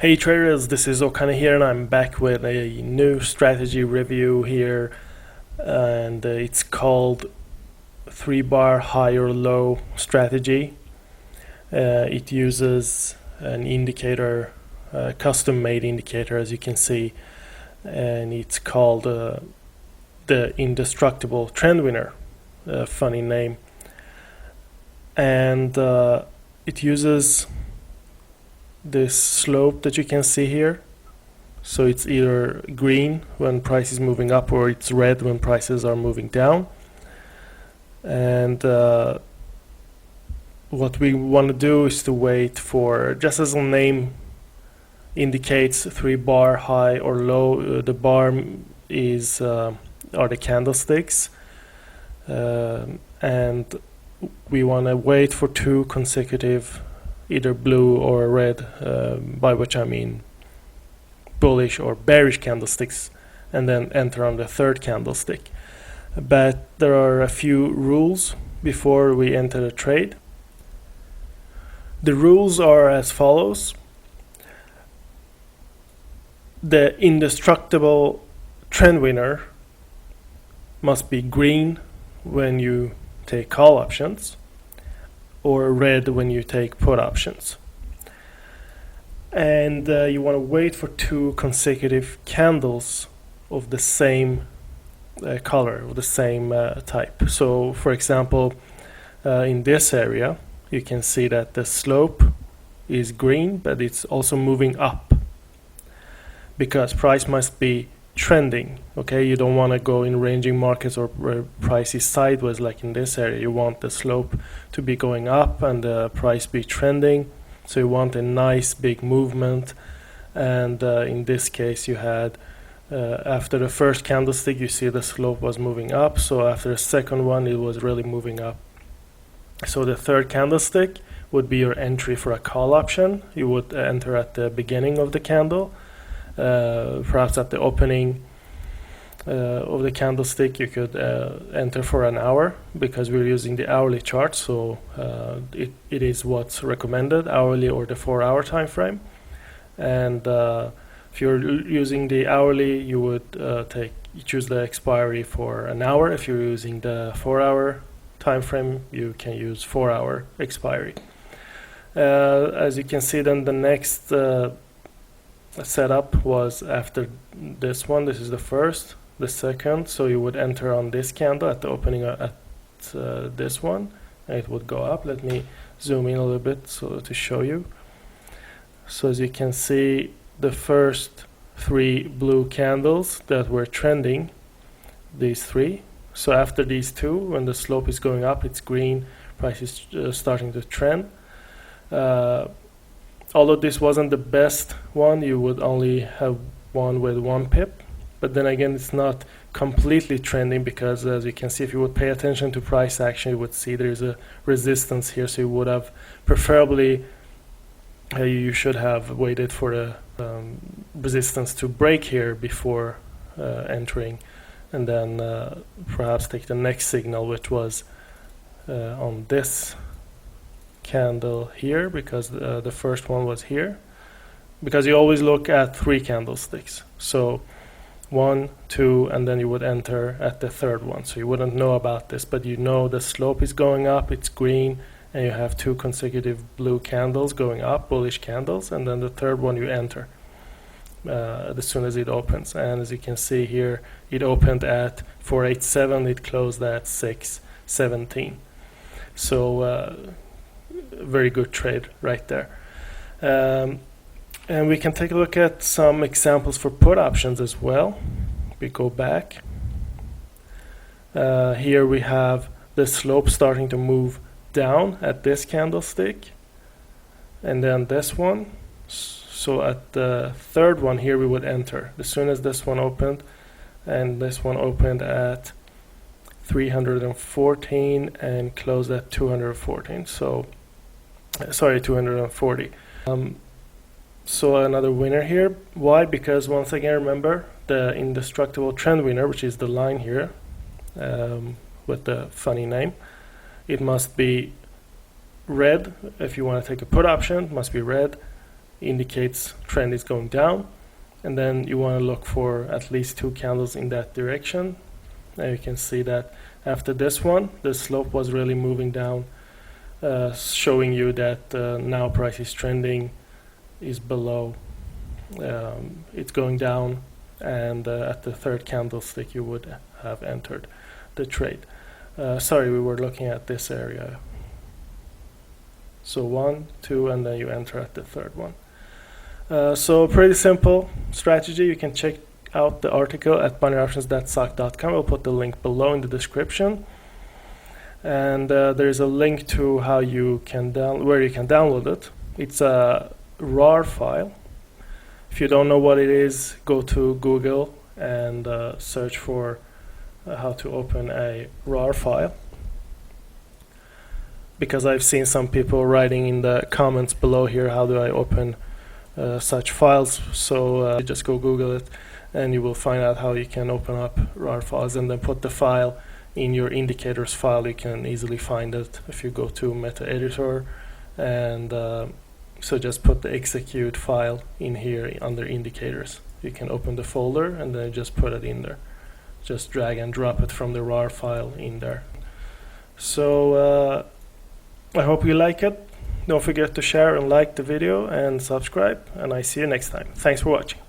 Hey traders, this is Okane here and I'm back with a new strategy review here, and it's called 3-bar high or low strategy. It uses an indicator, a custom-made indicator, as you can see, and it's called the Indestructible TrendWinner, a funny name, and it uses this slope that you can see here. So it's either green when price is moving up or it's red when prices are moving down. And what we want to do is to wait for, just as the name indicates, 3-bar high or low. The bar is are the candlesticks, and we want to wait for 2 consecutive either blue or red, by which I mean bullish or bearish candlesticks, and then enter on the 3rd candlestick. But there are a few rules before we enter the trade. The rules are as follows. The Indestructible TrendWinner must be green when you take call options, or red when you take put options. And you want to wait for 2 consecutive candles of the same color, of the same type. So for example, in this area you can see that the slope is green, but it's also moving up because price must be trending. Okay, you don't want to go in ranging markets or where price is sideways like in this area. You want the slope to be going up and the price be trending, so you want a nice big movement. And in this case you had after the first candlestick you see the slope was moving up, so after the second one it was really moving up. So the 3rd candlestick would be your entry for a call option. You would enter at the beginning of the candle, perhaps at the opening of the candlestick. You could enter for an hour, because we're using the hourly chart, so it is what's recommended, hourly or the 4-hour time frame. And if you're using the hourly, you would choose the expiry for an hour. If you're using the 4-hour time frame, you can use 4-hour expiry. As you can see, then the next setup was after this one. This is the first, the second, so you would enter on this candle at the opening at this one, and it would go up. Let me zoom in a little bit so to show you. So as you can see, the first 3 blue candles that were trending, these 3. So after these 2, when the slope is going up, it's green, price is starting to trend. Although this wasn't the best one, you would only have one with 1 pip. But then again, it's not completely trending, because as you can see, if you would pay attention to price action, you would see there's a resistance here. So you would have preferably, you should have waited for the resistance to break here before entering, and then perhaps take the next signal, which was on this candle here, because the first one was here, because you always look at 3 candlesticks. So 1, 2, and then you would enter at the 3rd one. So you wouldn't know about this, but you know the slope is going up, it's green, and you have 2 consecutive blue candles going up, bullish candles, and then the 3rd one you enter as soon as it opens. And as you can see here, it opened at 487, it closed at 617. So very good trade right there. And we can take a look at some examples for put options as well. We go back. Here we have the slope starting to move down at this candlestick, and then this one. So at the 3rd one here we would enter as soon as this one opened, and this one opened at 314 and closed at 214. So sorry, 240. So another winner here. Why? Because once again, remember the Indestructible TrendWinner, which is the line here with the funny name. It must be red. If you want to take a put option, it must be red. indicates trend is going down, and then you want to look for at least 2 candles in that direction. And you can see that after this one, the slope was really moving down, showing you that now price is trending is below, it's going down, and at the 3rd candlestick you would have entered the trade. Sorry, we were looking at this area. So 1, 2, and then you enter at the 3rd one. So pretty simple strategy. You can check out the article at binaryoptions.sock.com. I'll put the link below in the description. And there's a link to how you can where you can download it. It's a RAR file. If you don't know what it is, go to Google and search for how to open a RAR file. Because I've seen some people writing in the comments below here, how do I open such files? So just go Google it and you will find out how you can open up RAR files, and then put the file in your indicators file. You can easily find it if you go to Meta Editor, and so just put the execute file in here under indicators. You can open the folder and then just put it in there. Just drag and drop it from the RAR file in there. So I hope you like it. Don't forget to share and like the video and subscribe, and I see you next time. Thanks for watching.